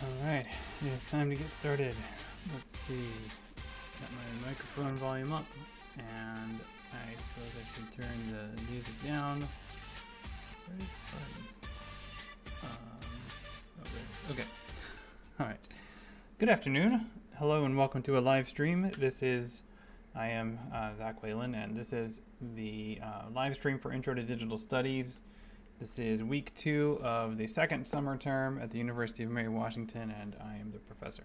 Alright, it's time to get started. Let's see. Got my microphone volume up, and I suppose I should turn the music down. Where's the button? Okay. Alright. Good afternoon. Hello and welcome to a live stream. I am Zach Whalen, and this is the live stream for Intro to Digital Studies. This is week 2 of the second summer term at the University of Mary Washington, and I am the professor.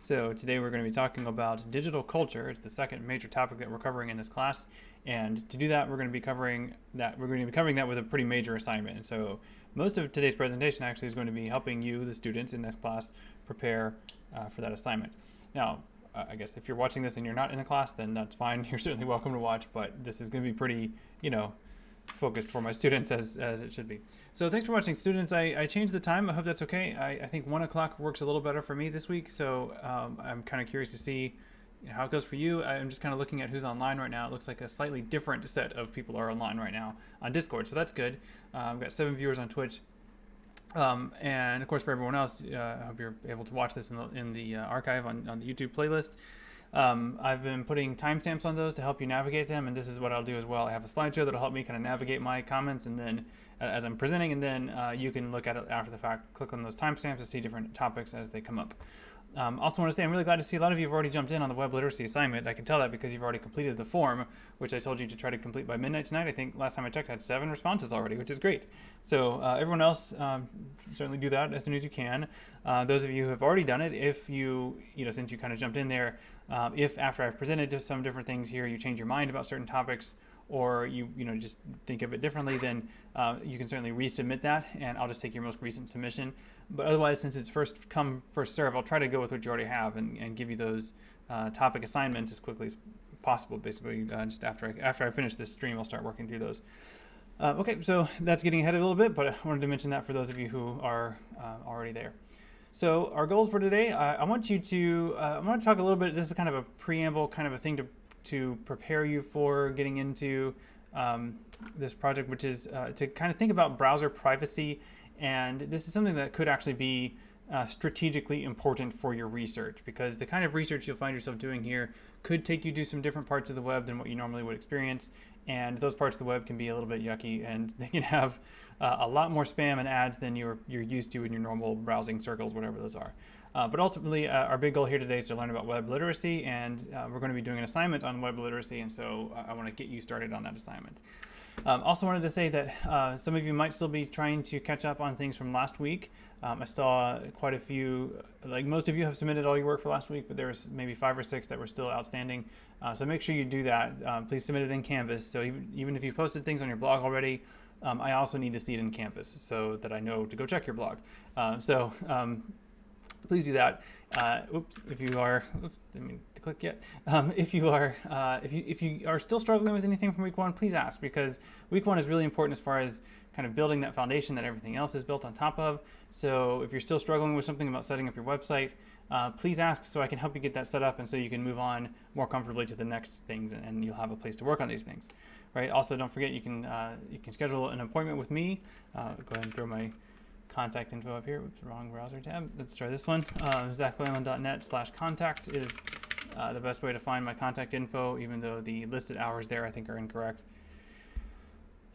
So today we're going to be talking about digital culture. It's the second major topic that we're covering in this class, and to do that, we're going to be covering that with a pretty major assignment. And so most of today's presentation actually is going to be helping you, the students in this class, prepare for that assignment. Now, I guess if you're watching this and you're not in the class, then that's fine. You're certainly welcome to watch, but this is going to be pretty, focused for my students as it should be. So thanks for watching, students. I changed the time. I hope that's okay. I think 1 o'clock works a little better for me this week, so I'm kind of curious to see how it goes for you. I'm just kind of looking at who's online right now. It looks like a slightly different set of people are online right now on Discord, so that's good. I've got 7 viewers on Twitch. And of course, for everyone else, I hope you're able to watch this in the archive on the YouTube playlist. I've been putting timestamps on those to help you navigate them, and this is what I'll do as well. I have a slideshow that'll help me kind of navigate my comments, and then as I'm presenting, and then you can look at it after the fact, click on those timestamps to see different topics as they come up. Also want to say I'm really glad to see a lot of you have already jumped in on the web literacy assignment. I can tell that because you've already completed the form, which I told you to try to complete by midnight tonight. I think last time I checked I had 7 responses already, which is great. So everyone else, certainly do that as soon as you can. Those of you who have already done it, if since you kind of jumped in there, if after I've presented to some different things here, you change your mind about certain topics, or you just think of it differently, then you can certainly resubmit that, and I'll just take your most recent submission. But otherwise, since it's first come, first serve, I'll try to go with what you already have and give you those topic assignments as quickly as possible. Basically, just after I finish this stream, I'll start working through those. Okay, so that's getting ahead a little bit, but I wanted to mention that for those of you who are already there. So our goals for today, I want to talk a little bit. This is kind of a preamble, kind of a thing to prepare you for getting into this project, which is to kind of think about browser privacy. And this is something that could actually be strategically important for your research, because the kind of research you'll find yourself doing here could take you to some different parts of the web than what you normally would experience. And those parts of the web can be a little bit yucky, and they can have a lot more spam and ads than you're used to in your normal browsing circles, whatever those are. But ultimately, our big goal here today is to learn about web literacy, and we're going to be doing an assignment on web literacy, and so I want to get you started on that assignment. Also wanted to say that some of you might still be trying to catch up on things from last week. I saw quite a few, like most of you have submitted all your work for last week, but there was maybe 5 or 6 that were still outstanding. So make sure you do that. Please submit it in Canvas. So even if you posted things on your blog already, I also need to see it in Canvas so that I know to go check your blog. Please do that. If you are, didn't mean to click yet. If you are still struggling with anything from week 1, please ask, because week 1 is really important as far as kind of building that foundation that everything else is built on top of. So if you're still struggling with something about setting up your website, please ask so I can help you get that set up, and so you can move on more comfortably to the next things, and you'll have a place to work on these things. Right. Also, don't forget you can schedule an appointment with me. Go ahead and throw my contact info up here. Oops, wrong browser tab. Let's try this one. zachwhalen.net/contact is the best way to find my contact info, even though the listed hours there I think are incorrect.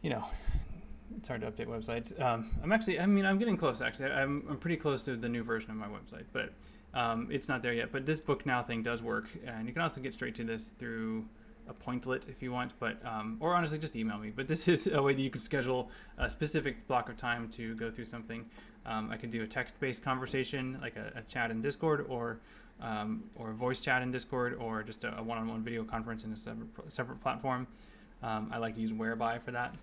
It's hard to update websites. I'm getting close actually. I'm pretty close to the new version of my website, but it's not there yet. But this Book Now thing does work, and you can also get straight to this through a Pointlet if you want, but or honestly just email me. But this is a way that you can schedule a specific block of time to go through something. I could do a text-based conversation, like a chat in Discord, or a voice chat in Discord, or just a one-on-one video conference in a separate platform. I like to use Whereby for that.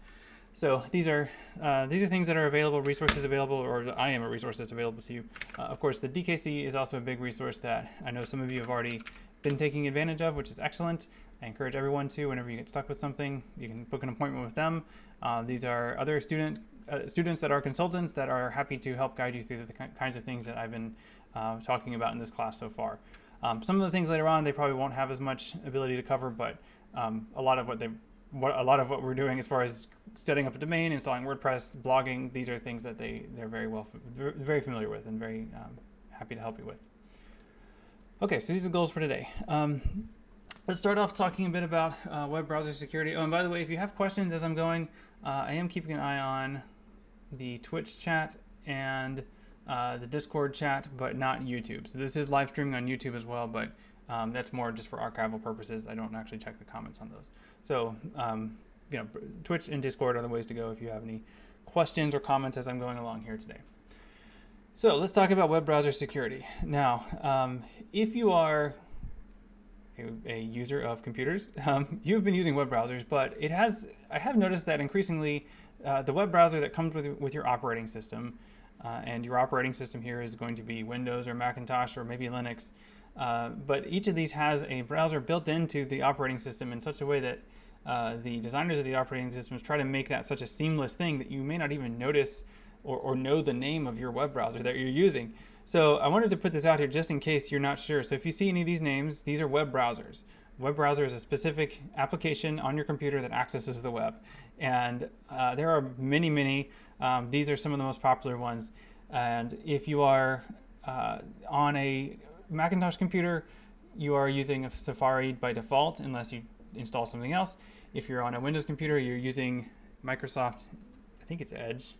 So these are things that are available, resources available, or I am a resource that's available to you. Of course, the DKC is also a big resource that I know some of you have already been taking advantage of, which is excellent. I encourage everyone to, whenever you get stuck with something, you can book an appointment with them. These are other students that are consultants that are happy to help guide you through the kinds of things that I've been talking about in this class so far. Some of the things later on they probably won't have as much ability to cover, but a lot of what we're doing as far as setting up a domain, installing WordPress, blogging, these are things that they're very familiar with and very happy to help you with. Okay, so these are the goals for today. Let's start off talking a bit about web browser security. Oh, and by the way, if you have questions as I'm going, I am keeping an eye on the Twitch chat and the Discord chat, but not YouTube. So this is live streaming on YouTube as well, but that's more just for archival purposes. I don't actually check the comments on those. So, Twitch and Discord are the ways to go if you have any questions or comments as I'm going along here today. So let's talk about web browser security. Now, if you are a user of computers, you've been using web browsers, but I have noticed that increasingly the web browser that comes with your operating system, and your operating system here is going to be Windows or Macintosh or maybe Linux, but each of these has a browser built into the operating system in such a way that the designers of the operating systems try to make that such a seamless thing that you may not even notice or know the name of your web browser that you're using. So I wanted to put this out here just in case you're not sure. So if you see any of these names, these are web browsers. Web browser is a specific application on your computer that accesses the web. And there are many, many. These are some of the most popular ones. And if you are on a Macintosh computer, you are using a Safari by default unless you install something else. If you're on a Windows computer, you're using Microsoft, I think it's Edge.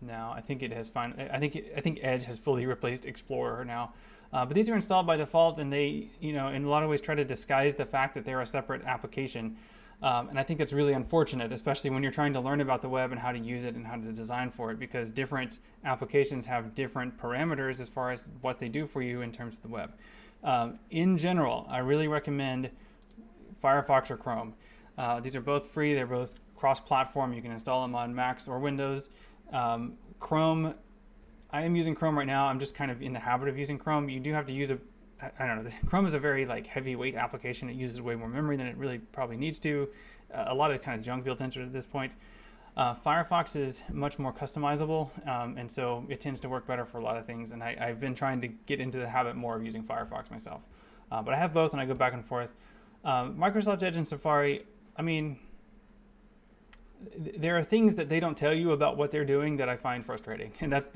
Now I think I think Edge has fully replaced Explorer now. But these are installed by default, and they, in a lot of ways try to disguise the fact that they're a separate application. And I think that's really unfortunate, especially when you're trying to learn about the web and how to use it and how to design for it, because different applications have different parameters as far as what they do for you in terms of the web. In general, I really recommend Firefox or Chrome. These are both free. They're both cross-platform. You can install them on Macs or Windows. Chrome, I am using Chrome right now. I'm just kind of in the habit of using Chrome. You do have to use I don't know, Chrome is a very heavyweight application. It uses way more memory than it really probably needs to. A lot of kind of junk built into it at this point. Firefox is much more customizable, and so it tends to work better for a lot of things. And I've been trying to get into the habit more of using Firefox myself. But I have both, and I go back and forth. Microsoft Edge and Safari, I mean, there are things that they don't tell you about what they're doing that I find frustrating, and that's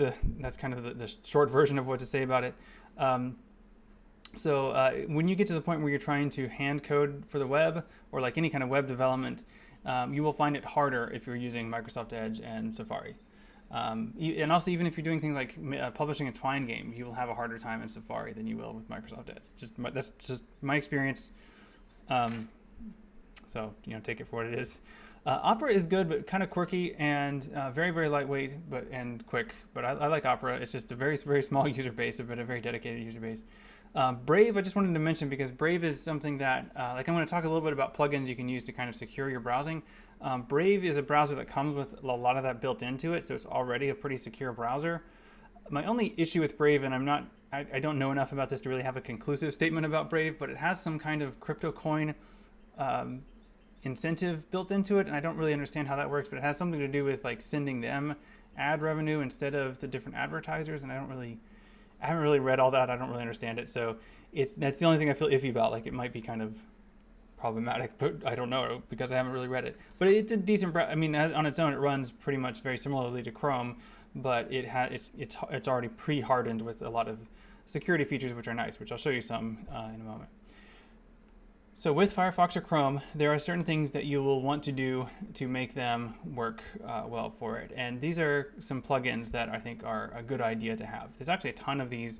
kind of the short version of what to say about it. So when you get to the point where you're trying to hand code for the web or like any kind of web development, you will find it harder if you're using Microsoft Edge and Safari. And also, even if you're doing things like publishing a Twine game, you will have a harder time in Safari than you will with Microsoft Edge. That's just my experience. So take it for what it is. Opera is good, but kind of quirky and very, very lightweight, and quick. But I like Opera. It's just a very, very small user base, but a very dedicated user base. Brave, I just wanted to mention because Brave is something that, I'm going to talk a little bit about plugins you can use to kind of secure your browsing. Brave is a browser that comes with a lot of that built into it, so it's already a pretty secure browser. My only issue with Brave, and I don't know enough about this to really have a conclusive statement about Brave, but it has some kind of crypto coin incentive built into it, and I don't really understand how that works, but it has something to do with sending them ad revenue instead of the different advertisers, and I haven't really read all that. I don't really understand it, so that's the only thing I feel iffy about. It might be kind of problematic, but I don't know because I haven't really read it. But it's a decent on its own, it runs pretty much very similarly to Chrome, but it's already pre-hardened with a lot of security features which are nice, which I'll show you some in a moment. So with Firefox or Chrome, there are certain things that you will want to do to make them work well for it. And these are some plugins that I think are a good idea to have. There's actually a ton of these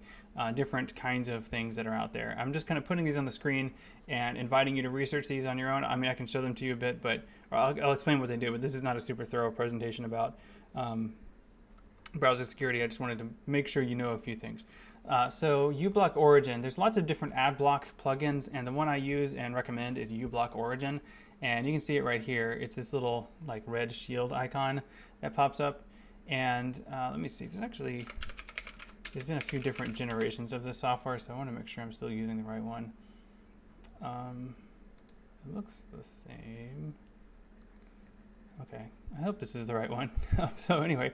different kinds of things that are out there. I'm just kind of putting these on the screen and inviting you to research these on your own. I mean, I can show them to you a bit, but I'll explain what they do, but this is not a super thorough presentation about browser security. I just wanted to make sure you know a few things. So uBlock Origin, there's lots of different ad block plugins, and the one I use and recommend is uBlock Origin, and you can see it right here. It's this little red shield icon that pops up, and let me see, there's been a few different generations of this software, so I want to make sure I'm still using the right one. It looks the same. Okay, I hope this is the right one. So anyway,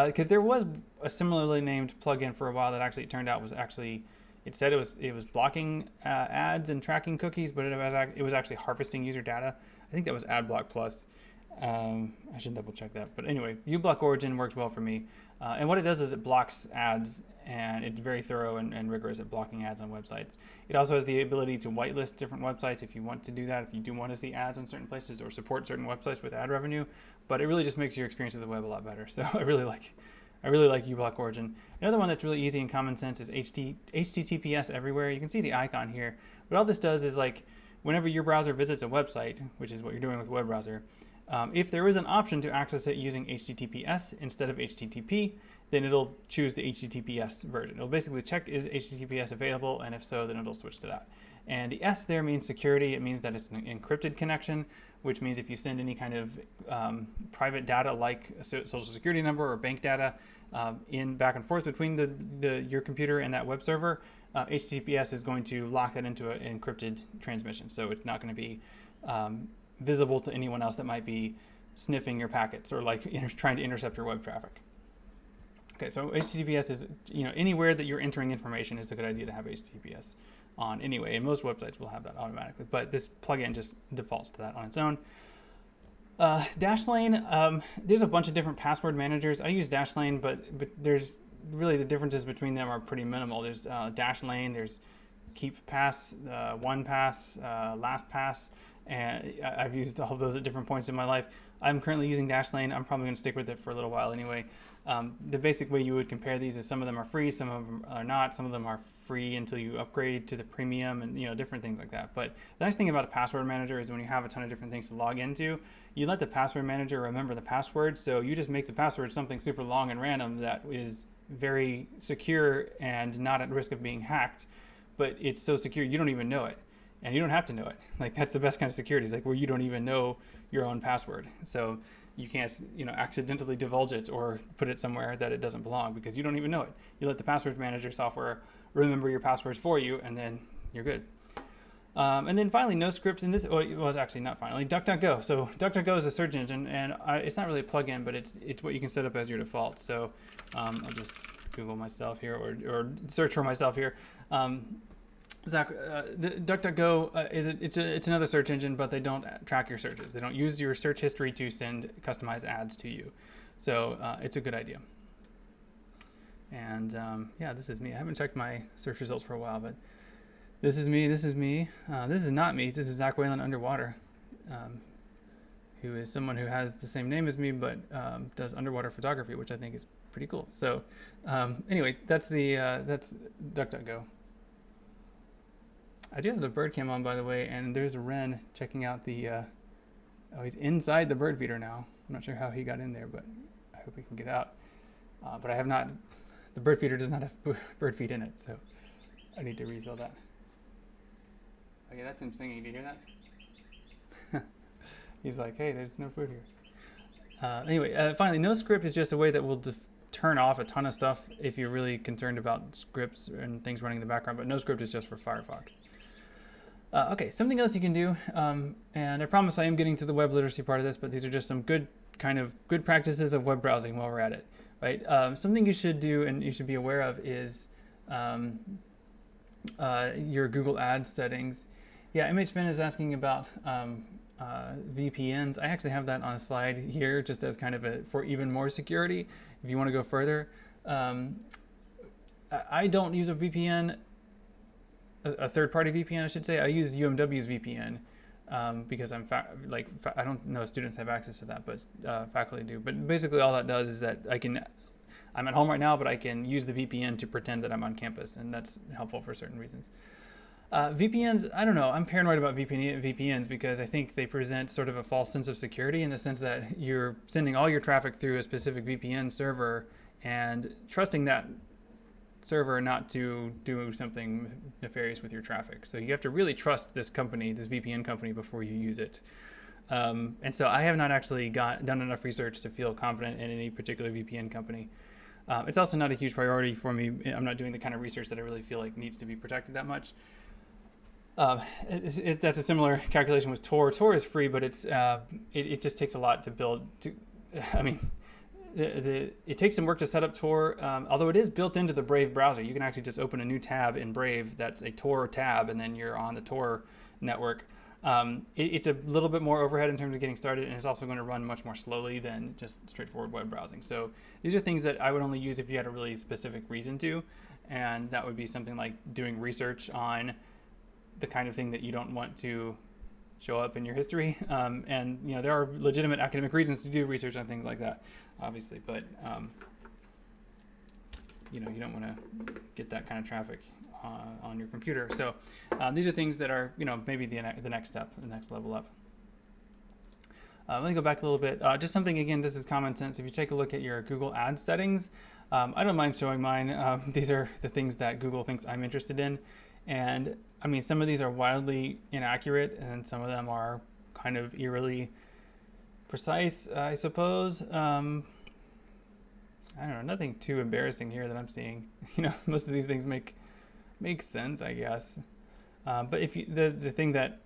because there was a similarly named plugin for a while that actually it turned out it said it was blocking ads and tracking cookies, but it was actually harvesting user data. I think that was AdBlock Plus. I should double check that. But anyway, uBlock Origin works well for me. And what it does is it blocks ads, and it's very thorough and rigorous at blocking ads on websites. It also has the ability to whitelist different websites if you want to do that, if you do want to see ads on certain places or support certain websites with ad revenue. But it really just makes your experience of the web a lot better. So I really like uBlock Origin. Another one that's really easy and common sense is HTTPS everywhere. You can see the icon here. What all this does is, like, whenever your browser visits a website, which is what you're doing with a web browser, if there is an option to access it using HTTPS instead of HTTP, then it'll choose the HTTPS version. It'll basically check, is HTTPS available, and if so, then it'll switch to that. And the S there means security. It means that it's an encrypted connection, which means if you send any kind of private data like a social security number or bank data in back and forth between your computer and that web server, HTTPS is going to lock that into an encrypted transmission. So it's not going to be visible to anyone else that might be sniffing your packets or like trying to intercept your web traffic. Okay, so HTTPS is, anywhere that you're entering information, it's a good idea to have HTTPS on anyway, and most websites will have that automatically, but this plugin just defaults to that on its own. Dashlane, there's a bunch of different password managers. I use Dashlane, but there's really, the differences between them are pretty minimal. There's Dashlane, there's KeepPass, OnePass, LastPass, and I've used all of those at different points in my life. I'm currently using Dashlane. I'm probably going to stick with it for a little while anyway. The basic way you would compare these is some of them are free, some of them are not. Some of them are free until you upgrade to the premium, and different things like that. But the nice thing about a password manager is when you have a ton of different things to log into, you let the password manager remember the password. So you just make the password something super long and random that is very secure and not at risk of being hacked, but it's so secure you don't even know it. And you don't have to know it. Like, that's the best kind of security, is like where you don't even know your own password. So you can't, accidentally divulge it or put it somewhere that it doesn't belong because you don't even know it. You let the password manager software remember your passwords for you, and then you're good. And then finally, no scripts in this. Well, it's actually not finally. DuckDuckGo. So DuckDuckGo is a search engine, and it's not really a plugin, but it's what you can set up as your default. So I'll just Google myself here or search for myself here. Zach, the DuckDuckGo it's another search engine, but they don't track your searches. They don't use your search history to send customized ads to you. So it's a good idea. And this is me. I haven't checked my search results for a while, but this is me. This is me. This is not me. This is Zach Whalen underwater, who is someone who has the same name as me, but does underwater photography, which I think is pretty cool. So anyway, that's DuckDuckGo. I do have the bird cam on, by the way, and there's a wren checking out the, he's inside the bird feeder now. I'm not sure how he got in there, but I hope he can get out. But I have not, the bird feeder does not have bird feed in it, so I need to refill that. Okay, that's him singing. Do you hear that? He's like, hey, there's no food here. Anyway, finally, no script is just a way that will turn off a ton of stuff if you're really concerned about scripts and things running in the background, but no script is just for Firefox. Okay, something else you can do, and I promise I am getting to the web literacy part of this, but these are just some good practices of web browsing while we're at it, right? Something you should do and you should be aware of is your Google Ads settings. Yeah, MHBen is asking about VPNs. I actually have that on a slide here just as kind of for even more security if you want to go further. I don't use a VPN, a third-party VPN, I should say. I use UMW's VPN because I don't know if students have access to that, but faculty do. But basically all that does is that I'm at home right now, but I can use the VPN to pretend that I'm on campus, and that's helpful for certain reasons. VPNs, I don't know. I'm paranoid about VPNs because I think they present sort of a false sense of security in the sense that you're sending all your traffic through a specific VPN server and trusting that server not to do something nefarious with your traffic. So you have to really trust this company, this VPN company, before you use it. And so I have not actually done enough research to feel confident in any particular VPN company. It's also not a huge priority for me. I'm not doing the kind of research that I really feel like needs to be protected that much. That's a similar calculation with Tor. Tor is free, but it just takes a lot to build. It takes some work to set up Tor, although it is built into the Brave browser. You can actually just open a new tab in Brave that's a Tor tab, and then you're on the Tor network. It's a little bit more overhead in terms of getting started, and it's also going to run much more slowly than just straightforward web browsing. So these are things that I would only use if you had a really specific reason to, and that would be something like doing research on the kind of thing that you don't want to show up in your history. And there are legitimate academic reasons to do research on things like that, obviously, but you don't want to get that kind of traffic on your computer. So these are things that are maybe the next step, the next level up. Let me go back a little bit. Just something, again, this is common sense. If you take a look at your Google Ads settings, I don't mind showing mine. These are the things that Google thinks I'm interested in. And I mean, some of these are wildly inaccurate, and some of them are kind of eerily precise, I suppose. I don't know, nothing too embarrassing here that I'm seeing. Most of these things make sense, I guess. But if you, the thing that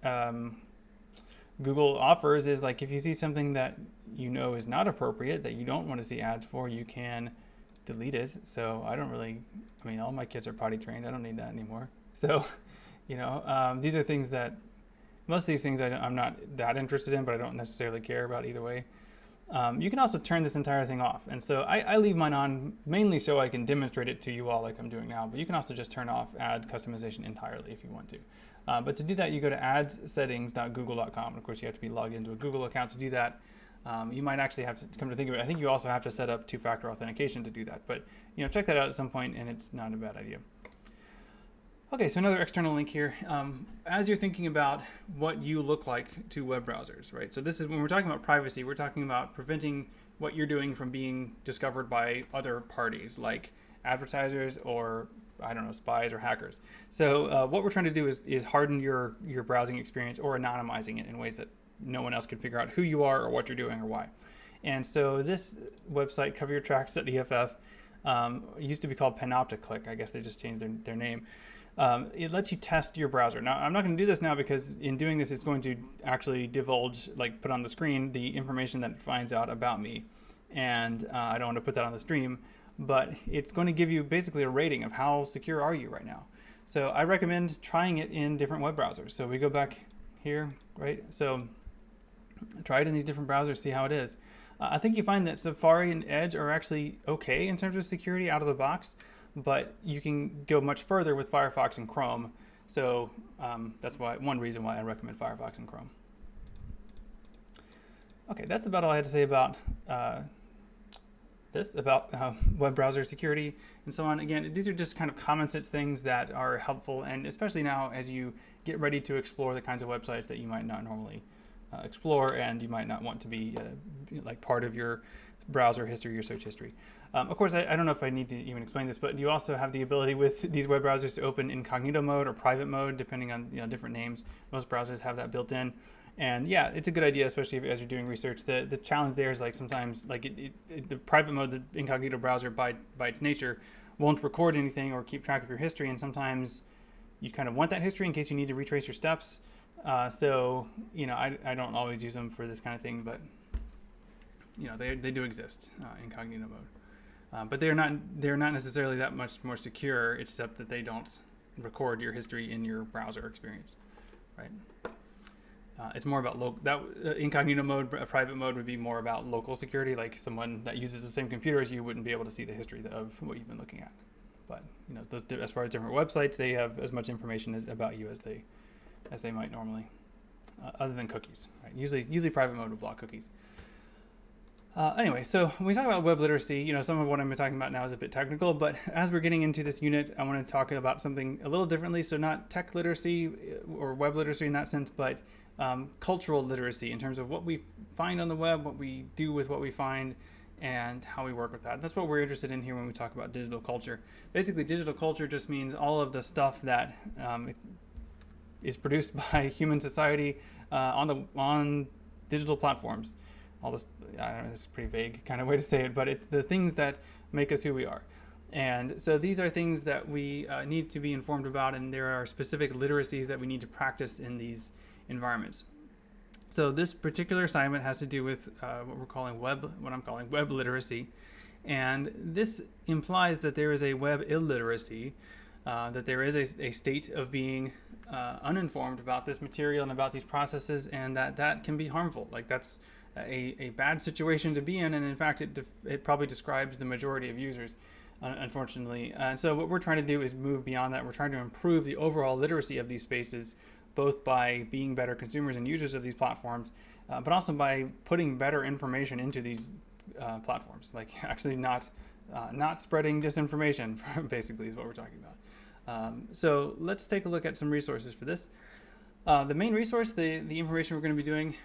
Google offers is, like, if you see something that is not appropriate, that you don't want to see ads for, you can delete it. So all my kids are potty trained. I don't need that anymore. So, these are things that, most of these things I'm not that interested in, but I don't necessarily care about either way. You can also turn this entire thing off. And so I leave mine on mainly so I can demonstrate it to you all like I'm doing now, but you can also just turn off ad customization entirely if you want to. But to do that, you go to adssettings.google.com. Of course, you have to be logged into a Google account to do that. You might actually have to, come to think of it, I think you also have to set up two-factor authentication to do that. But check that out at some point, and it's not a bad idea. Okay, so another external link here. As you're thinking about what you look like to web browsers, right? So this is, when we're talking about privacy, we're talking about preventing what you're doing from being discovered by other parties, like advertisers or, I don't know, spies or hackers. So what we're trying to do is harden your browsing experience, or anonymizing it in ways that no one else can figure out who you are or what you're doing or why. And so this website, coveryourtracks.eff, used to be called Panopticlick. I guess they just changed their name. It lets you test your browser. Now, I'm not going to do this now because in doing this, it's going to actually divulge, like put on the screen, the information that it finds out about me. And I don't want to put that on the stream, but it's going to give you basically a rating of how secure are you right now. So I recommend trying it in different web browsers. So we go back here, right? So try it in these different browsers, see how it is. I think you find that Safari and Edge are actually okay in terms of security out of the box, but you can go much further with Firefox and Chrome. So that's one reason why I recommend Firefox and Chrome. Okay, that's about all I had to say about web browser security and so on. Again, these are just kind of common sense things that are helpful, and especially now as you get ready to explore the kinds of websites that you might not normally explore, and you might not want to be like part of your browser history, your search history. Of course, I don't know if I need to even explain this, but you also have the ability with these web browsers to open incognito mode or private mode, depending on different names. Most browsers have that built in. And yeah, it's a good idea, especially as you're doing research. The challenge there is, like, sometimes the private mode, the incognito browser by its nature won't record anything or keep track of your history, and sometimes you kind of want that history in case you need to retrace your steps. So I don't always use them for this kind of thing, but they do exist, incognito mode. But they're not necessarily that much more secure, except that they don't record your history in your browser experience, right? It's more about incognito mode. Private mode would be more about local security, like someone that uses the same computer as you wouldn't be able to see the history of what you've been looking at. But as far as different websites, they have as much information about you as they might normally, other than cookies. Right? Usually private mode would block cookies. Anyway, so when we talk about web literacy, some of what I'm talking about now is a bit technical, but as we're getting into this unit, I want to talk about something a little differently. So not tech literacy or web literacy in that sense, but cultural literacy in terms of what we find on the web, what we do with what we find, and how we work with that. That's what we're interested in here when we talk about digital culture. Basically, digital culture just means all of the stuff that is produced by human society on digital platforms. All this, I don't know, this is a pretty vague kind of way to say it, but it's the things that make us who we are. And so these are things that we need to be informed about, and there are specific literacies that we need to practice in these environments. So this particular assignment has to do with what I'm calling web literacy. And this implies that there is a web illiteracy that there is a state of being uninformed about this material and about these processes, and that can be harmful. Like that's a bad situation to be in, and in fact it probably describes the majority of users, unfortunately. And so what we're trying to do is move beyond that. We're trying to improve the overall literacy of these spaces, both by being better consumers and users of these platforms, but also by putting better information into these platforms, like actually not spreading disinformation, basically, is what we're talking about. So let's take a look at some resources for this. The main resource, the information we're going to be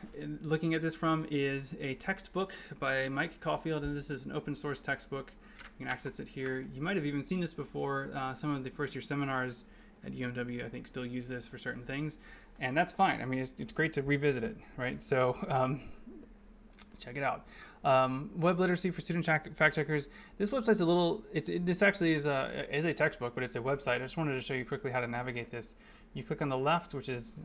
looking at this from, is a textbook by Mike Caulfield, and this is an open source textbook. You can access it here. You might have even seen this before. Some of the first year seminars at UMW, I think, still use this for certain things, and that's fine. I mean, it's great to revisit it, right? So check it out. Web literacy for student fact checkers. This website's a little. This actually is a textbook, but it's a website. I just wanted to show you quickly how to navigate this. You click on the left, which is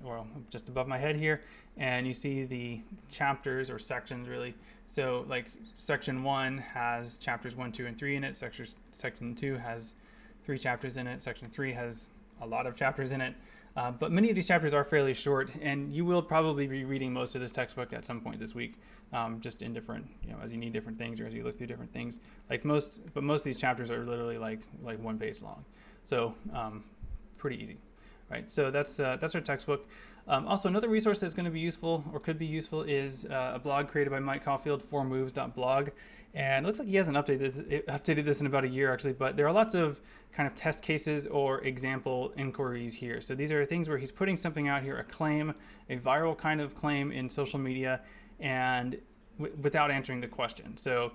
just above my head here, and you see the chapters or sections really. So like section 1 has chapters 1, 2, and 3 in it. Section 2 has 3 chapters in it. Section 3 has a lot of chapters in it. But many of these chapters are fairly short, and you will probably be reading most of this textbook at some point this week, just in different, as you need different things or as you look through different things. But most of these chapters are literally like 1 page long, so pretty easy, right? So that's our textbook. Also, another resource that's going to be useful or could be useful is a blog created by Mike Caulfield, 4moves.blog. And it looks like he hasn't updated this in about a year, actually, but there are lots of kind of test cases or example inquiries here. So these are things where he's putting something out here, a claim, a viral kind of claim in social media, and without answering the question. So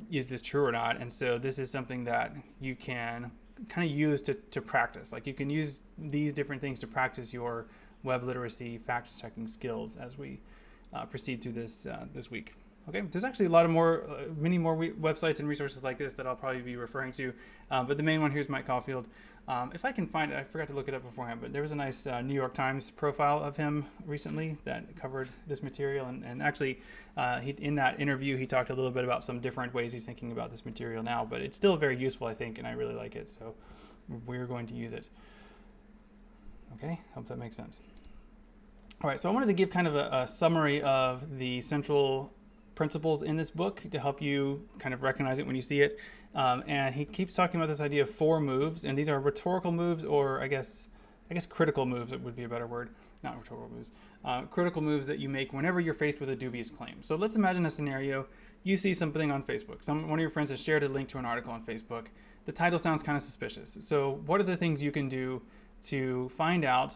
is this true or not? And so this is something that you can kind of use to practice. Like you can use these different things to practice your web literacy fact-checking skills as we proceed through this week. Okay, there's actually many more websites and resources like this that I'll probably be referring to, but the main one here is Mike Caulfield. If I can find it, I forgot to look it up beforehand, but there was a nice New York Times profile of him recently that covered this material, and actually in that interview he talked a little bit about some different ways he's thinking about this material now, but it's still very useful, I think, and I really like it, so we're going to use it. Okay, hope that makes sense. All right, so I wanted to give kind of a summary of the central principles in this book to help you kind of recognize it when you see it. And he keeps talking about this idea of 4 moves, and these are rhetorical moves, or I guess critical moves, it would be a better word, not rhetorical moves. Critical moves that you make whenever you're faced with a dubious claim. So let's imagine a scenario. You see something on Facebook. One of your friends has shared a link to an article on Facebook. The title sounds kind of suspicious. So what are the things you can do to find out,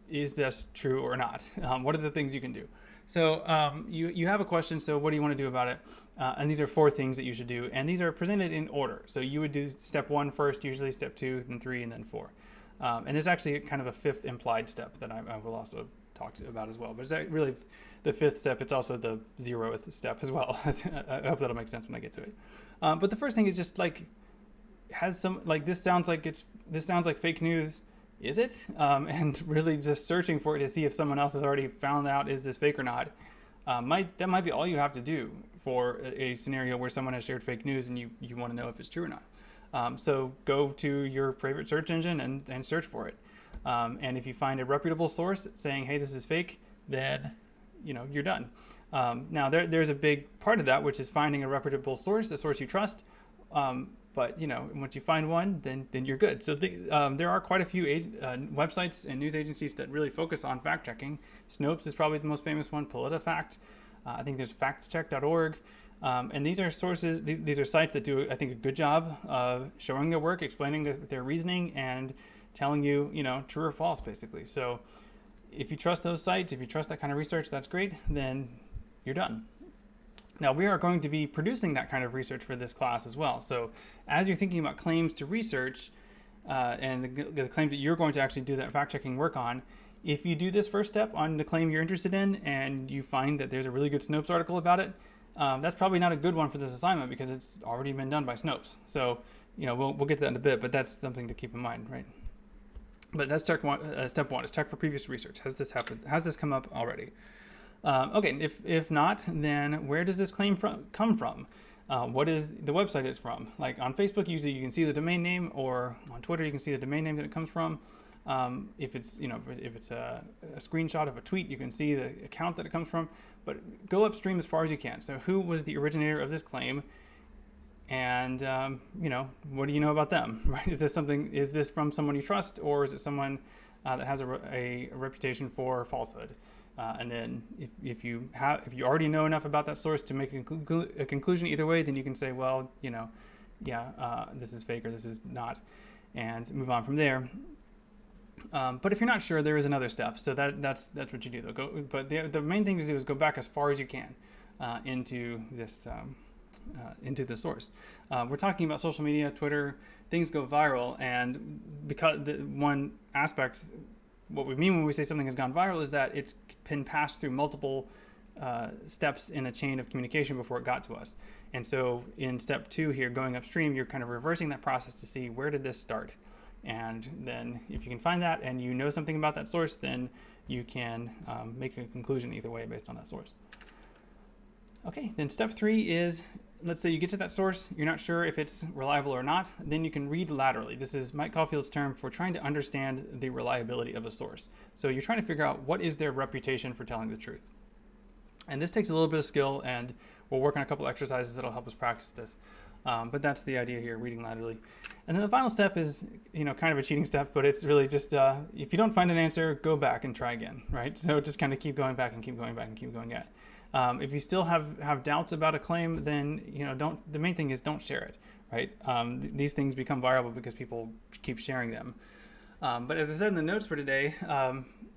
is this true or not? What are the things you can do? So you have a question, so what do you want to do about it? And these are 4 things that you should do, and these are presented in order. So you would do step 1 first, usually step 2, then 3, and then 4. And there's actually kind of a 5th implied step that I will also talk about as well. But it's really the 5th step. It's also the 0th step as well. I hope that'll make sense when I get to it. But the first thing is just like, this sounds like fake news. Is it? And really just searching for it to see if someone else has already found out, is this fake or not? That might be all you have to do for a scenario where someone has shared fake news and you want to know if it's true or not. So go to your favorite search engine and search for it. And if you find a reputable source saying, hey, this is fake, then you're done. Now there's a big part of that, which is finding a reputable source, a source you trust. But once you find one, then you're good. So there are quite a few websites and news agencies that really focus on fact checking. Snopes is probably the most famous one. PolitiFact. I think there's factcheck.org. And these are sources. These are sites that do, I think, a good job of showing their work, explaining their reasoning, and telling you, true or false, basically. So if you trust those sites, if you trust that kind of research, that's great. Then you're done. Now, we are going to be producing that kind of research for this class as well. So as you're thinking about claims to research and the claims that you're going to actually do that fact-checking work on, if you do this first step on the claim you're interested in and you find that there's a really good Snopes article about it, that's probably not a good one for this assignment because it's already been done by Snopes. So, we'll get to that in a bit, but that's something to keep in mind, right? But that's step 1 is check for previous research. Has this happened? Has this come up already? Okay, if not, then where does this claim come from? what is the website is from. Like on Facebook, usually you can see the domain name, or on Twitter, you can see the domain name that it comes from. If it's a screenshot of a tweet, you can see the account that it comes from. But go upstream as far as you can. So who was the originator of this claim? And what do you know about them? Right? Is this from someone you trust, or is it someone that has a reputation for falsehood? And then if you already know enough about that source to make a conclusion either way, then you can say, well, this is fake or this is not, and move on from there. But if you're not sure, there is another step. So that's what you do though. But the main thing to do is go back as far as you can into the source. We're talking about social media, Twitter. Things go viral, and because the one aspect, what we mean when we say something has gone viral is that it's been passed through multiple steps in a chain of communication before it got to us. And so in step 2 here, going upstream, you're kind of reversing that process to see where did this start. And then if you can find that and you know something about that source, then you can make a conclusion either way based on that source. Okay, then step 3 is, let's say you get to that source, you're not sure if it's reliable or not, then you can read laterally. This is Mike Caulfield's term for trying to understand the reliability of a source. So you're trying to figure out what is their reputation for telling the truth. And this takes a little bit of skill, and we'll work on a couple exercises that'll help us practice this. But that's the idea here, reading laterally. And then the final step is, kind of a cheating step, but it's really just, if you don't find an answer, go back and try again, right? So just kind of keep going back and keep going back and keep going at. If you still have doubts about a claim, then the main thing is don't share it, right? These things become viral because people keep sharing them. But as I said in the notes for today,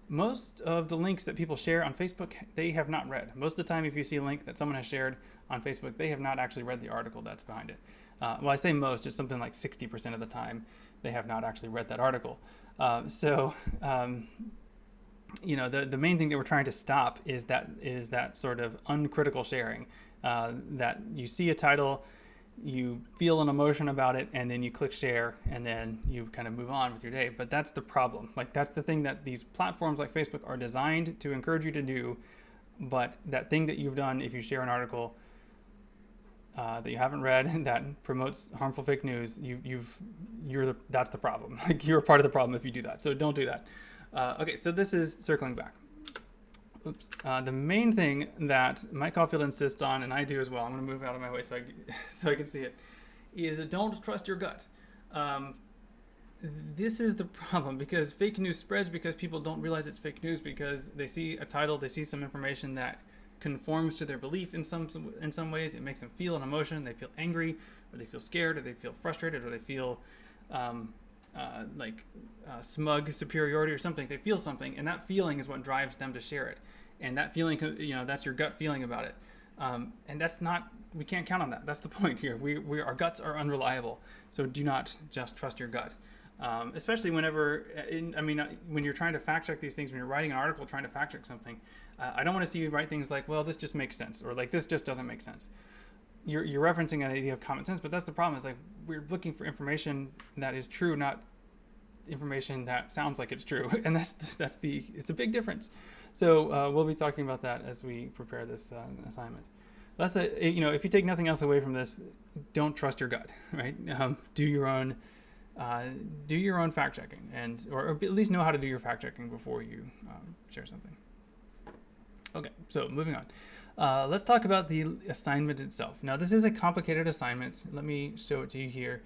most of the links that people share on Facebook, they have not read. Most of the time, if you see a link that someone has shared on Facebook, they have not actually read the article that's behind it. Well, I say most, it's something like 60% of the time they have not actually read that article. The main thing that we're trying to stop is that sort of uncritical sharing, that you see a title, you feel an emotion about it, and then you click share, and then you kind of move on with your day. But that's the problem. Like, that's the thing that these platforms like Facebook are designed to encourage you to do. But that thing that you've done, if you share an article that you haven't read that promotes harmful fake news, that's the problem. Like, you're a part of the problem if you do that. So don't do that. Okay, so this is circling back. Oops. The main thing that Mike Caulfield insists on, and I do as well, I'm going to move out of my way so I can see it, is don't trust your gut. This is the problem, because fake news spreads because people don't realize it's fake news, because they see a title, they see some information that conforms to their belief in some ways. It makes them feel an emotion. They feel angry, or they feel scared, or they feel frustrated, or they feel smug superiority or something. They feel something, and that feeling is what drives them to share it. And that feeling, that's your gut feeling about it. And that's not, we can't count on that. That's the point here. Our guts are unreliable. So do not just trust your gut. Especially when you're trying to fact check these things, when you're writing an article trying to fact check something, I don't want to see you write things like, well, this just makes sense, or like, this just doesn't make sense. You're referencing an idea of common sense, but that's the problem, is like, we're looking for information that is true, not information that sounds like it's true. And it's a big difference. So we'll be talking about that as we prepare this assignment. If you take nothing else away from this, don't trust your gut, right? Do your own fact checking, or at least know how to do your fact checking before you share something. Okay, so moving on. Let's talk about the assignment itself. Now, this is a complicated assignment. Let me show it to you here.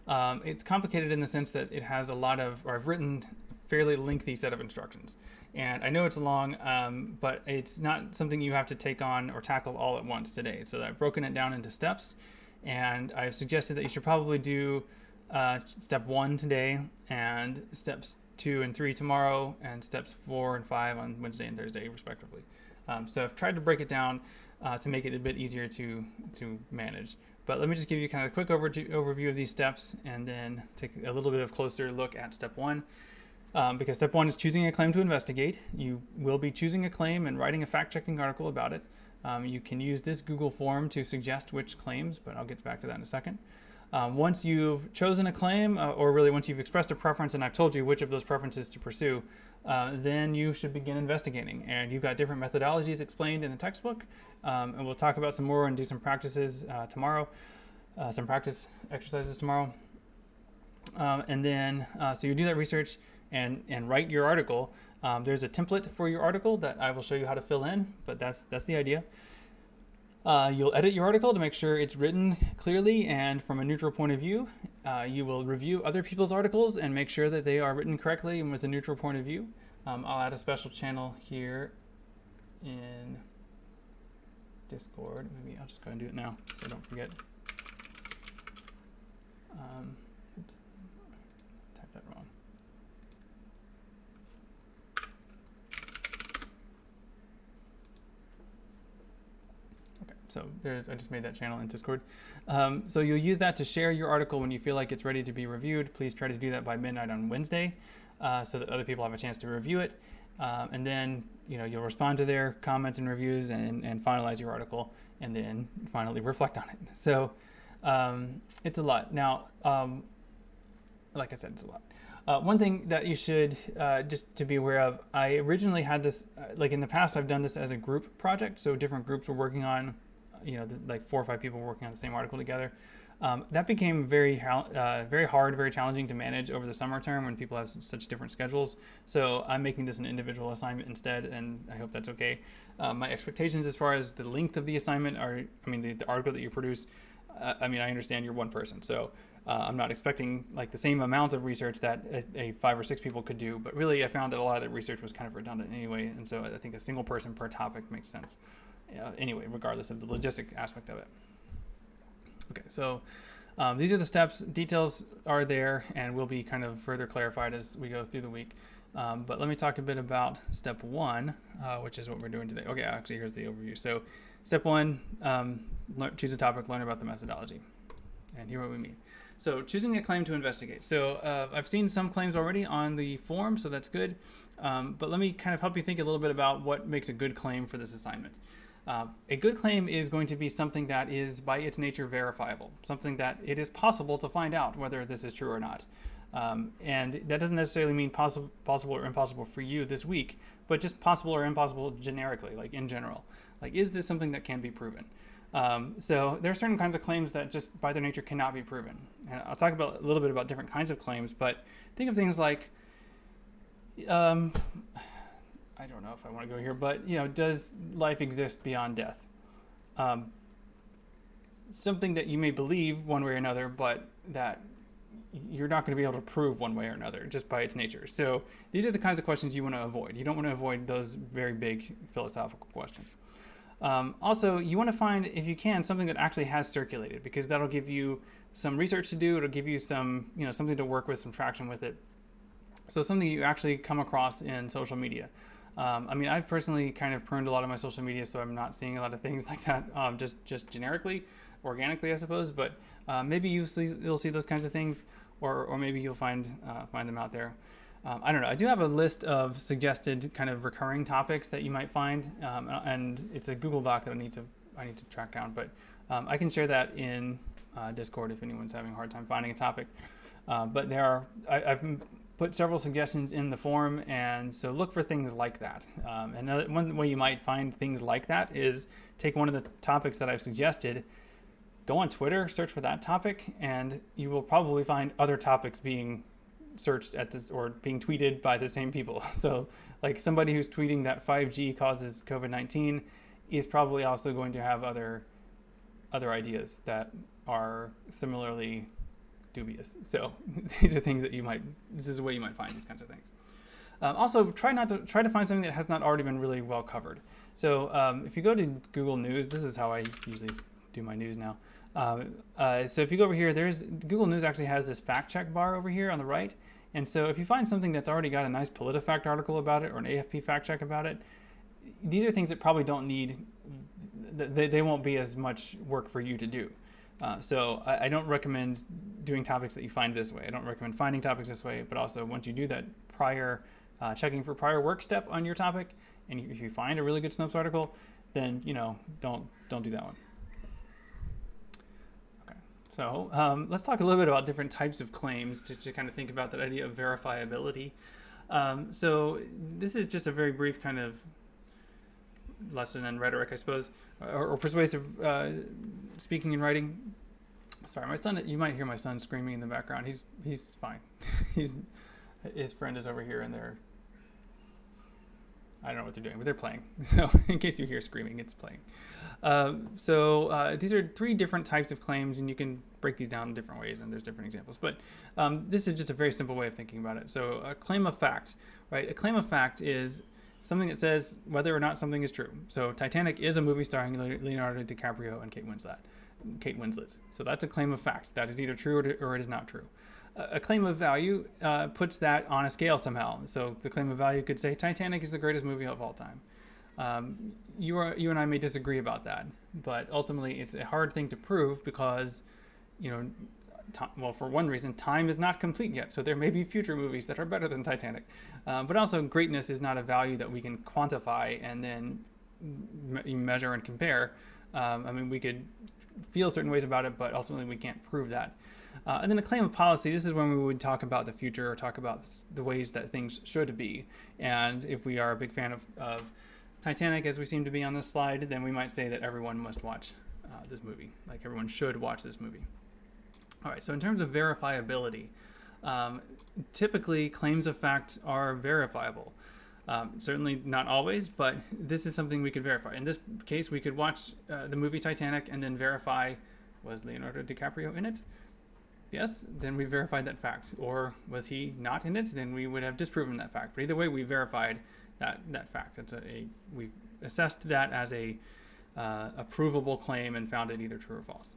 It's complicated in the sense that it has I've written a fairly lengthy set of instructions. And I know it's long, but it's not something you have to take on or tackle all at once today. So I've broken it down into steps, and I've suggested that you should probably do step 1 today, and steps 2 and 3 tomorrow, and steps 4 and 5 on Wednesday and Thursday, respectively. So I've tried to break it down to make it a bit easier to manage. But let me just give you kind of a quick overview of these steps, and then take a little bit of closer look at step 1. Because step 1 is choosing a claim to investigate. You will be choosing a claim and writing a fact-checking article about it. You can use this Google form to suggest which claims, but I'll get back to that in a second. Once you've chosen a claim, or really once you've expressed a preference and I've told you which of those preferences to pursue, then you should begin investigating. And you've got different methodologies explained in the textbook, and we'll talk about some more and do some practices tomorrow, some practice exercises tomorrow. And then, so you do that research and write your article. There's a template for your article that I will show you how to fill in, but that's the idea. You'll edit your article to make sure it's written clearly and from a neutral point of view. You will review other people's articles and make sure that they are written correctly and with a neutral point of view. I'll add a special channel here in Discord. Maybe I'll just go and do it now so I don't forget. Oops, typed that wrong. So I just made that channel in Discord. So you'll use that to share your article when you feel like it's ready to be reviewed. Please try to do that by midnight on Wednesday so that other people have a chance to review it. And then you'll respond to their comments and reviews and finalize your article and then finally reflect on it. So it's a lot. Now, like I said, it's a lot. One thing that you should just to be aware of, I originally had this, like in the past, I've done this as a group project. So different groups were working on, like 4 or 5 people working on the same article together. That became very hard, very challenging to manage over the summer term when people have such different schedules. So I'm making this an individual assignment instead, and I hope that's okay. My expectations as far as the length of the assignment are, the article that you produce, I understand you're one person. So I'm not expecting like the same amount of research that a 5 or 6 people could do, but really I found that a lot of that research was kind of redundant anyway. And so I think a single person per topic makes sense. Anyway, regardless of the logistic aspect of it. Okay, so these are the steps. Details are there and will be kind of further clarified as we go through the week. But let me talk a bit about step 1, which is what we're doing today. Okay, actually, here's the overview. So step 1, choose a topic, learn about the methodology. And here what we mean. So choosing a claim to investigate. So I've seen some claims already on the form, so that's good. But let me kind of help you think a little bit about what makes a good claim for this assignment. A good claim is going to be something that is by its nature verifiable, something that it is possible to find out whether this is true or not. And that doesn't necessarily mean possible or impossible for you this week, but just possible or impossible generically, like in general. Like, is this something that can be proven? So there are certain kinds of claims that just by their nature cannot be proven. And I'll talk about a little bit about different kinds of claims, but think of things like, I don't know if I want to go here, but does life exist beyond death? Something that you may believe one way or another, but that you're not going to be able to prove one way or another just by its nature. So these are the kinds of questions you want to avoid. You don't want to avoid those very big philosophical questions. Also, you want to find, if you can, something that actually has circulated, because that'll give you some research to do. It'll give you some, something to work with, some traction with it. So something you actually come across in social media. I've personally kind of pruned a lot of my social media, so I'm not seeing a lot of things like that, just generically, organically, I suppose. But maybe you'll see those kinds of things, or maybe you'll find them out there. I don't know. I do have a list of suggested kind of recurring topics that you might find, and it's a Google Doc that I need to track down. But I can share that in Discord if anyone's having a hard time finding a topic. But I've put several suggestions in the forum, and so look for things like that. One way you might find things like that is take one of the topics that I've suggested, go on Twitter, search for that topic, and you will probably find other topics being searched at this or being tweeted by the same people. So like somebody who's tweeting that 5G causes COVID-19 is probably also going to have other ideas that are similarly dubious. So these are things that this is a way you might find these kinds of things. Also, try to find something that has not already been really well covered. So if you go to Google News, this is how I usually do my news now. So if you go over here, Google News actually has this fact check bar over here on the right. And so if you find something that's already got a nice PolitiFact article about it or an AFP fact check about it, these are things that probably don't need, they won't be as much work for you to do. So I don't recommend doing topics that you find this way. I don't recommend finding topics this way, but also once you do that checking for prior work step on your topic, and if you find a really good Snopes article, then don't do that one. Okay, So let's talk a little bit about different types of claims to kind of think about that idea of verifiability. So this is just a very brief kind of lesson in rhetoric, I suppose, or persuasive speaking and writing. Sorry, my son. You might hear my son screaming in the background. He's fine. His friend is over here, and I don't know what they're doing, but they're playing. So in case you hear screaming, it's playing. So these are 3 different types of claims, and you can break these down in different ways, and there's different examples. But this is just a very simple way of thinking about it. So a claim of fact, right? A claim of fact is something that says whether or not something is true. So Titanic is a movie starring Leonardo DiCaprio and Kate Winslet. So that's a claim of fact. That is either true or it is not true. A claim of value puts that on a scale somehow. So the claim of value could say Titanic is the greatest movie of all time. You and I may disagree about that, but ultimately it's a hard thing to prove because, for one reason, time is not complete yet. So there may be future movies that are better than Titanic. But also greatness is not a value that we can quantify and then measure and compare. We could feel certain ways about it, but ultimately we can't prove that. And then a claim of policy, this is when we would talk about the future or talk about the ways that things should be. And if we are a big fan of Titanic, as we seem to be on this slide, then we might say that everyone must watch this movie. Like everyone should watch this movie. All right, so in terms of verifiability, typically claims of fact are verifiable. Certainly not always, but this is something we could verify. In this case, we could watch the movie Titanic and then verify, was Leonardo DiCaprio in it? Yes, then we verified that fact. Or was he not in it? Then we would have disproven that fact. But either way, we verified that fact. We assessed that as a provable claim and found it either true or false.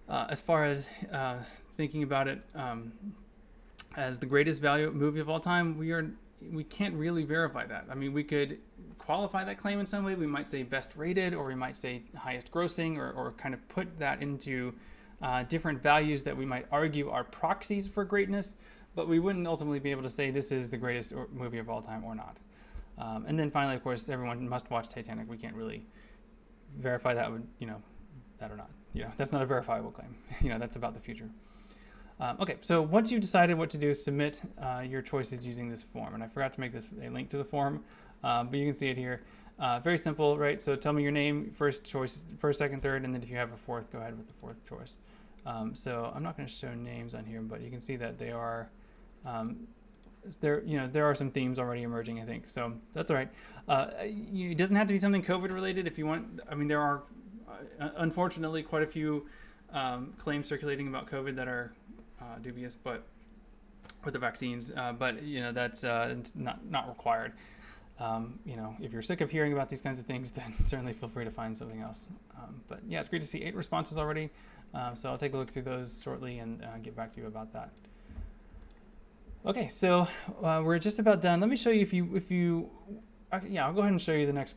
As far as thinking about it as the greatest value movie of all time, we can't really verify that. We could qualify that claim in some way. We might say best rated, or we might say highest grossing, or kind of put that into different values that we might argue are proxies for greatness, but we wouldn't ultimately be able to say this is the greatest movie of all time or not. And then finally, of course, everyone must watch Titanic. We can't really verify that that or not. That's not a verifiable claim. That's about the future. Okay, so once you've decided what to do, submit your choices using this form. And I forgot to make this a link to the form, but you can see it here. Very simple, right? So tell me your name, first choice, first, second, third, and then if you have a fourth, go ahead with the fourth choice. So I'm not going to show names on here, but you can see that they are there are some themes already emerging, I think. So that's all right. It doesn't have to be something COVID related. If you want, there are unfortunately quite a few claims circulating about COVID that are dubious, but with the vaccines. But that's not required. If you're sick of hearing about these kinds of things, then certainly feel free to find something else. But yeah, it's great to see 8 responses already. So I'll take a look through those shortly and get back to you about that. Okay, so we're just about done. Let me show you I'll go ahead and show you the next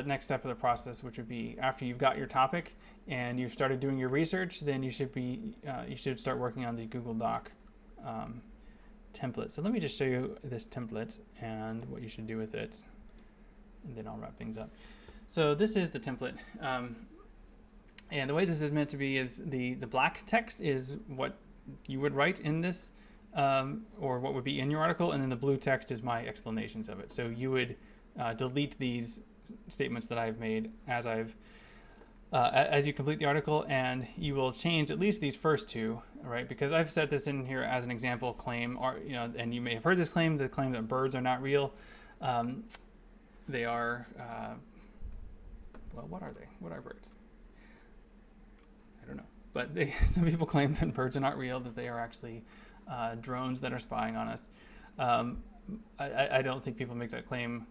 next step of the process, which would be after you've got your topic and you've started doing your research, then you should start working on the Google Doc template. So let me just show you this template and what you should do with it, and then I'll wrap things up. So this is the template, and the way this is meant to be is the black text is what you would write in this, or what would be in your article, and then the blue text is my explanations of it. So you would delete these statements that I've made as you complete the article, and you will change at least these first 2, right? Because I've set this in here as an example claim, or and you may have heard this claim, the claim that birds are not real. They are, what are they? What are birds? I don't know. But some people claim that birds are not real, that they are actually drones that are spying on us. I don't think people make that claim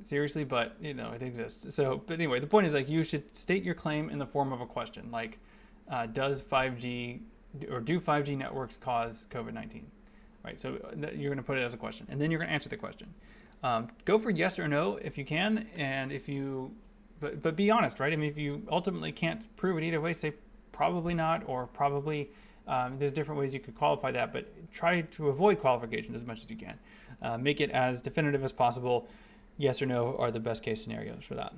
seriously, but it exists. So, but anyway, the point is you should state your claim in the form of a question, like, do 5G networks cause COVID-19? Right. So you're going to put it as a question, and then you're going to answer the question. Go for yes or no if you can, and but be honest, right? If you ultimately can't prove it either way, say probably not, or probably. There's different ways you could qualify that, but try to avoid qualification as much as you can. Make it as definitive as possible. Yes or no are the best case scenarios for that.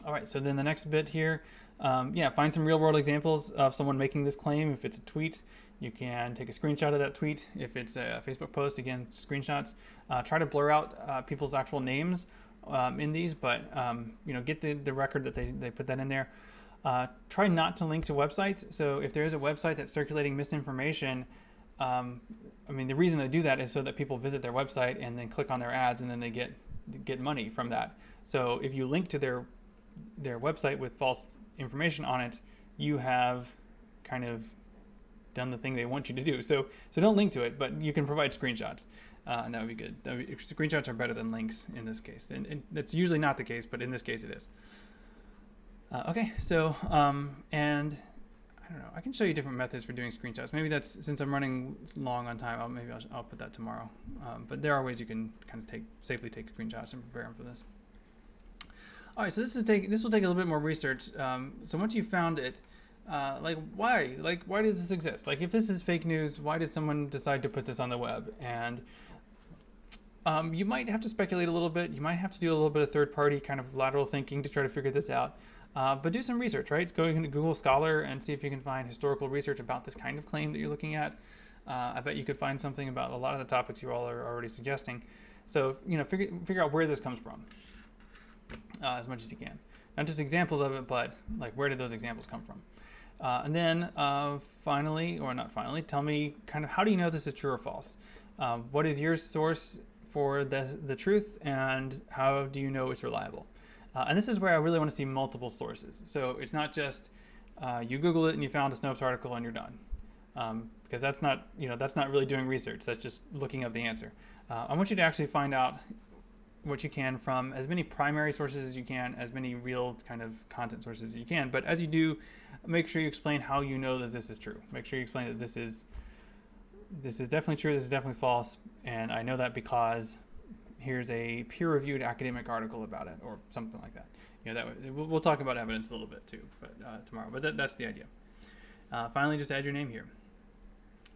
All right, so then the next bit here, yeah, find some real world examples of someone making this claim. If it's a tweet, you can take a screenshot of that tweet. If it's a Facebook post, again, screenshots. Try to blur out people's actual names in these, but get the record that they put that in there. Try not to link to websites. So if there is a website that's circulating misinformation, the reason they do that is so that people visit their website and then click on their ads and then they get money from that. So if you link to their website with false information on it, you have kind of done the thing they want you to do. So don't link to it, but you can provide screenshots, and that would be good. Screenshots are better than links in this case, and that's usually not the case, but in this case it is. Okay, so and I don't know. I can show you different methods for doing screenshots. Maybe that's, since I'm running long on time, I'll put that tomorrow. But there are ways you can kind of safely take screenshots and prepare them for this. All right, so this will take a little bit more research. So once you found it, why does this exist? Like, if this is fake news, why did someone decide to put this on the web? And you might have to speculate a little bit. You might have to do a little bit of third-party kind of lateral thinking to try to figure this out. But do some research, right? Go into Google Scholar and see if you can find historical research about this kind of claim that you're looking at. I bet you could find something about a lot of the topics you all are already suggesting. So, figure out where this comes from as much as you can. Not just examples of it, but like, where did those examples come from? And then finally, or not finally, tell me kind of, how do you know this is true or false? What is your source for the truth, and how do you know it's reliable? And this is where I really want to see multiple sources. So it's not just you Google it and you found a Snopes article and you're done, because that's not really doing research. That's just looking up the answer. I want you to actually find out what you can from as many primary sources as you can, as many real kind of content sources as you can. But as you do, make sure you explain how you know that this is true. Make sure you explain that this is definitely true, this is definitely false, and I know that because here's a peer-reviewed academic article about it, or something like that. We'll talk about evidence a little bit too, but tomorrow. But that's the idea. Finally, just add your name here.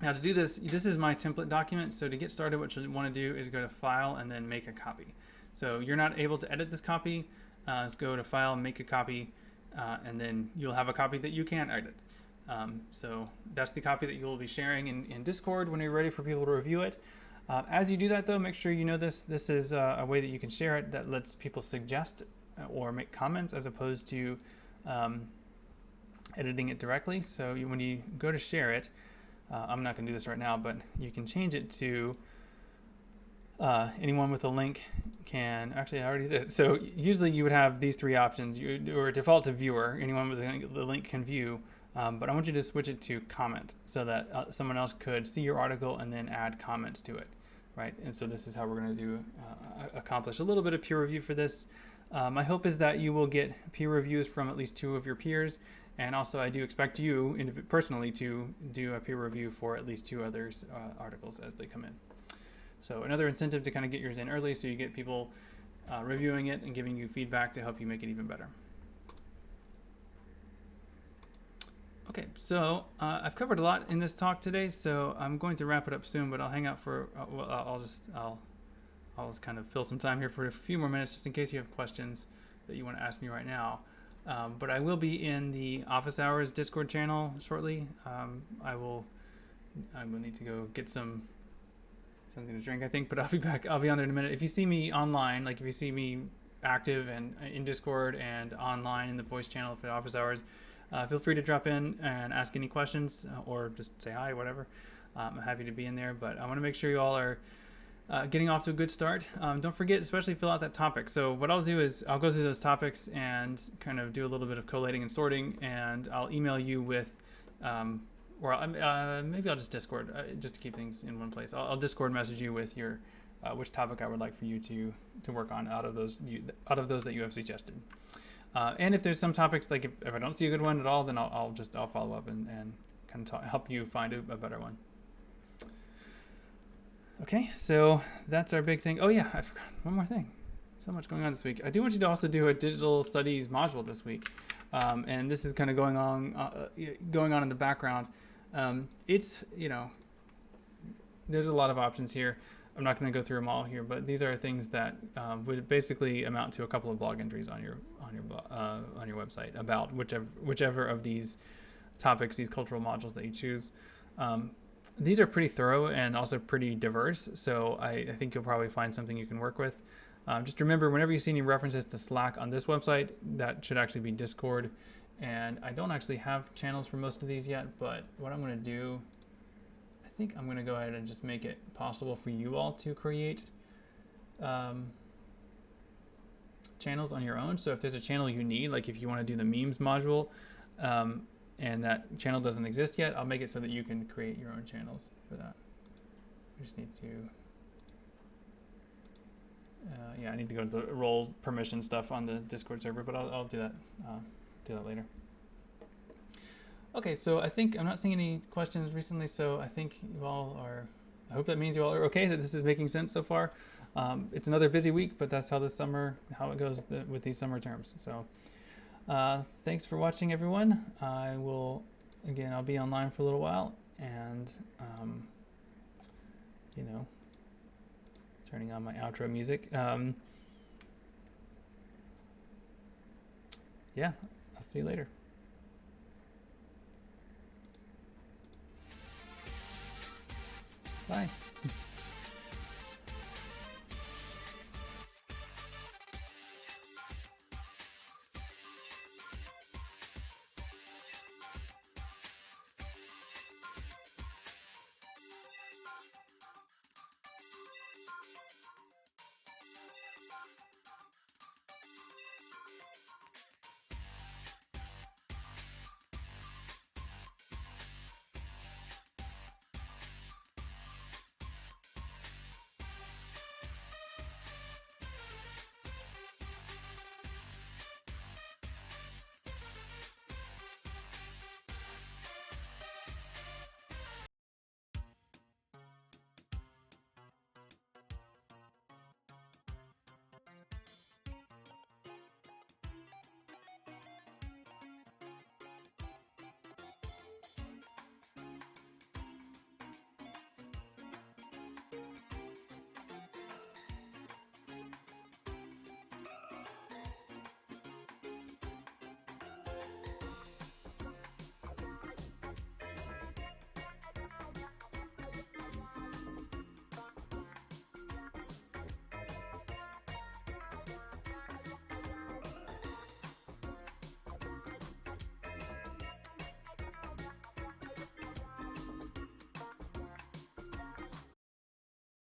Now, to do this is my template document. So to get started, what you want to do is go to File and then Make a Copy. So you're not able to edit this copy. Let's go to File, Make a Copy, and then you'll have a copy that you can edit. So that's the copy that you'll be sharing in Discord when you're ready for people to review it. As you do that, though, make sure you know this is a way that you can share it that lets people suggest or make comments, as opposed to editing it directly. So when you go to share it, I'm not going to do this right now, but you can change it to anyone with a link can, actually I already did. So usually you would have these three options, or default to viewer, anyone with the link can view, but I want you to switch it to comment so that someone else could see your article and then add comments to it, right? And so this is how we're going to accomplish a little bit of peer review for this. My hope is that you will get peer reviews from at least 2 of your peers, and also I do expect you personally to do a peer review for at least 2 others' articles as they come in. So another incentive to kind of get yours in early, so you get people reviewing it and giving you feedback to help you make it even better. Okay, so I've covered a lot in this talk today, so I'm going to wrap it up soon, but I'll hang out for, I'll just kind of fill some time here for a few more minutes, just in case you have questions that you want to ask me right now. But I will be in the Office Hours Discord channel shortly. I will need to go get something to drink, I think, but I'll be back. I'll be on there in a minute. If you see me online, like if you see me active and in Discord and online in the voice channel for the Office Hours, feel free to drop in and ask any questions, or just say hi, whatever. I'm happy to be in there, but I want to make sure you all are getting off to a good start. Don't forget, especially fill out that topic. So what I'll do is I'll go through those topics and kind of do a little bit of collating and sorting, and I'll email you with, maybe I'll just Discord, just to keep things in one place. I'll Discord message you with your which topic I would like for you to work on out of those that you have suggested. And if there's some topics, like if I don't see a good one at all, then I'll follow up and kind of help you find a better one. Okay, so that's our big thing. Oh yeah, I forgot one more thing. So much going on this week. I do want you to also do a digital studies module this week, and this is kind of going on in the background. It's there's a lot of options here. I'm not going to go through them all here, but these are things that would basically amount to a couple of blog entries on your website about whichever of these topics, these cultural modules that you choose. These are pretty thorough and also pretty diverse, so I think you'll probably find something you can work with. Just remember, whenever you see any references to Slack on this website, that should actually be Discord. And I don't actually have channels for most of these yet, but what I'm going to do, I think I'm going to go ahead and just make it possible for you all to create channels on your own. So if there's a channel you need, like if you want to do the memes module, and that channel doesn't exist yet, I'll make it so that you can create your own channels for that. I just need to, yeah, I need to go to the role permission stuff on the Discord server, but I'll do that. Do that later. Okay, so I think I'm not seeing any questions recently, so I think you all are, I hope that means you all are okay, that this is making sense so far. It's another busy week, but that's how this summer, how it goes with these summer terms. So thanks for watching, everyone. I'll be online for a little while, and you know, turning on my outro music. Yeah, I'll see you later. Bye.